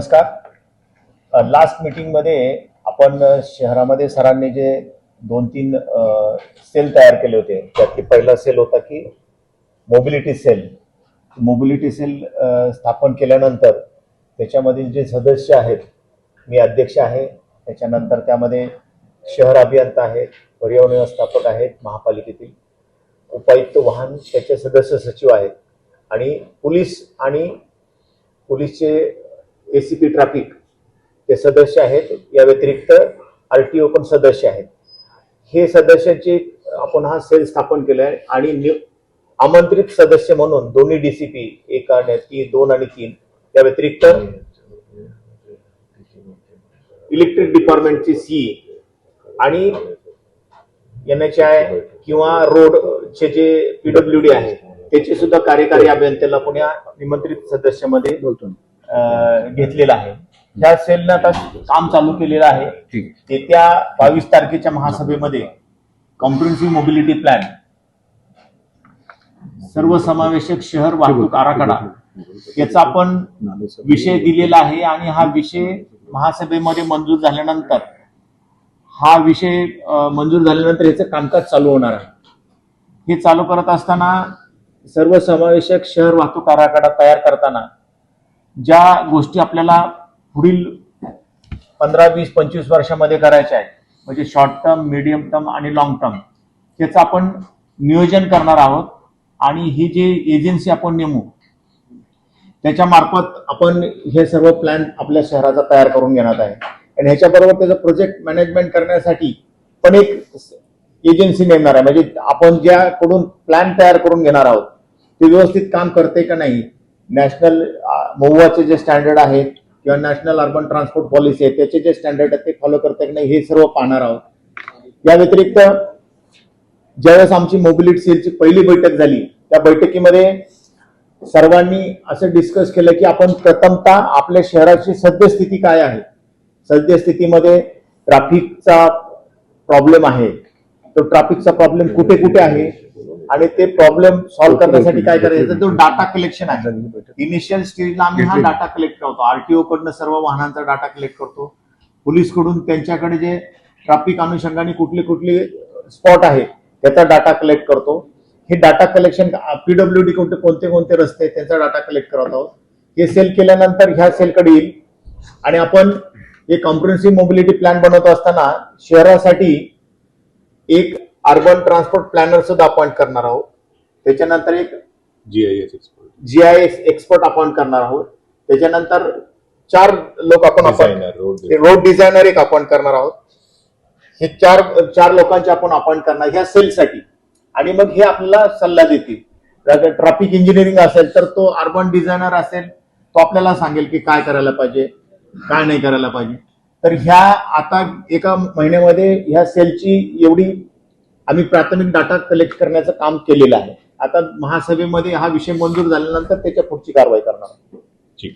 नमस्कार। लास्ट मीटिंगमध्ये आपण शहरामध्ये सरांनी जे 2-3 सेल तयार केले होते, त्यातली पहिला सेल होता की मोबिलिटी सेल। मोबिलिटी सेल स्थापन केल्यानंतर त्याच्यामधील जे सदस्य आहेत, मी अध्यक्ष आहे, त्याच्यानंतर त्यामध्ये शहर अभियंता आहेत, पर्यावरण व्यवस्थापक आहेत, महापालिकेतील उपायुक्त वाहन त्याचे सदस्य सचिव आहेत आणि पोलीसचे एसीपी ट्रॅफिक ते सदस्य आहेत। या व्यतिरिक्त आरटीओ पण सदस्य आहेत। हे सदस्यांची आपण हा सेल स्थापन केला आहे आणि आमंत्रित सदस्य म्हणून दोन्ही डीसीपी 1 आणि 2 आणि 3 या व्यतिरिक्त इलेक्ट्रिक डिपार्टमेंटची सी आणि NHI किंवा रोडचे जे पीडब्ल्यूडी आहे त्याचे सुद्धा कार्यकारी अभियंत्याला पण या निमंत्रित सदस्यामध्ये घेतलेला आहे। ह्या सेलनं आता काम चालू केलेलं आहे। येत्या 22 तारखेच्या महासभेमध्ये कॉम्प्रिहेन्सिव्ह मोबिलिटी प्लॅन, सर्वसमावेशक शहर वाहतूक आराखडा याचा आपण विषय दिलेला आहे आणि हा विषय महासभेमध्ये मंजूर झाल्यानंतर याचं कामकाज चालू होणार आहे। हे चालू करत असताना सर्वसमावेशक शहर वाहतूक आराखडा तयार करताना ज्या गोष्टी आपल्याला पुढील 15, 20, 25 वर्षामध्ये करायच्या आहेत, म्हणजे शॉर्ट टर्म, मीडियम टर्म आणि लॉंग टर्म, त्याचं आपण नियोजन करणार आहोत आणि ही जी एजन्सी आपण नेमू त्याच्या मार्फत आपण हे सर्व प्लॅन आपल्या शहराचा तयार करून घेणार आहे आणि ह्याच्याबरोबर त्याचं प्रोजेक्ट मॅनेजमेंट करण्यासाठी पण एक एजन्सी नेमणार आहे। म्हणजे आपण ज्याकडून प्लॅन तयार करून घेणार आहोत ते व्यवस्थित काम करते का नाही, नॅशनल मोवाचे जे स्टँडर्ड आहेत किंवा नॅशनल अर्बन ट्रान्सपोर्ट पॉलिसी आहे त्याचे जे स्टँडर्ड आहेत ते फॉलो करते की नाही, हे सर्व पाहणार आहोत। या व्यतिरिक्त ज्यावेळेस आमची मोबिलिटी सेलची पहिली बैठक झाली, त्या बैठकीमध्ये सर्वांनी असं डिस्कस केलं की आपण प्रथमतः आपल्या शहराची सद्यस्थिती काय आहे, सद्यस्थितीमध्ये ट्रॅफिकचा प्रॉब्लेम आहे, तो ट्रॅफिकचा प्रॉब्लेम कुठे कुठे आहे आणि ते प्रॉब्लेम सॉल्व्ह करण्यासाठी काय करायचं, तो डाटा कलेक्शन आहे। इनिशियल स्टेजला आम्ही हा डाटा कलेक्ट करतो, आरटीओ कडनं सर्व वाहनांचा डाटा कलेक्ट करतो, पोलीस कडून त्यांच्याकडे जे ट्रॅफिक अनुषंगाने कुठले स्पॉट आहे त्याचा डाटा कलेक्ट करतो। हे डाटा कलेक्शन पीडब्ल्यूडी कोणते रस्ते आहेत त्यांचा डाटा कलेक्ट करत आहोत। हे सेल केल्यानंतर ह्या सेलकडे येईल आणि आपण हे कॉम्प्रिहेन्सिव्ह मोबिलिटी प्लॅन बनवत असताना शहरासाठी एक अर्बन ट्रान्सपोर्ट प्लॅनर सुद्धा अपॉइंट करणार आहोत। त्याच्यानंतर एक जीआयएस एक्सपर्ट अपॉइंट करणार आहोत। त्याच्यानंतर 4 लोक आपण रोड डिझायनर एक अपॉइंट करणार आहोत। हे चार लोकांचे आपण अपॉइंट करणार ह्या सेलसाठी आणि मग हे आपल्याला सल्ला देतील। ट्रॅफिक इंजिनिअरिंग असेल तर तो अर्बन डिझायनर असेल, तो आपल्याला सांगेल की काय करायला पाहिजे, काय नाही करायला पाहिजे। तर ह्या आता एका महिन्यामध्ये ह्या सेलची एवढी आम्ही प्राथमिक डाटा कलेक्ट करण्याचं काम केलेलं आहे। आता महासभेमध्ये हा विषय मंजूर झाल्यानंतर त्याच्या पुढची कारवाई करणार आहोत। ठीक।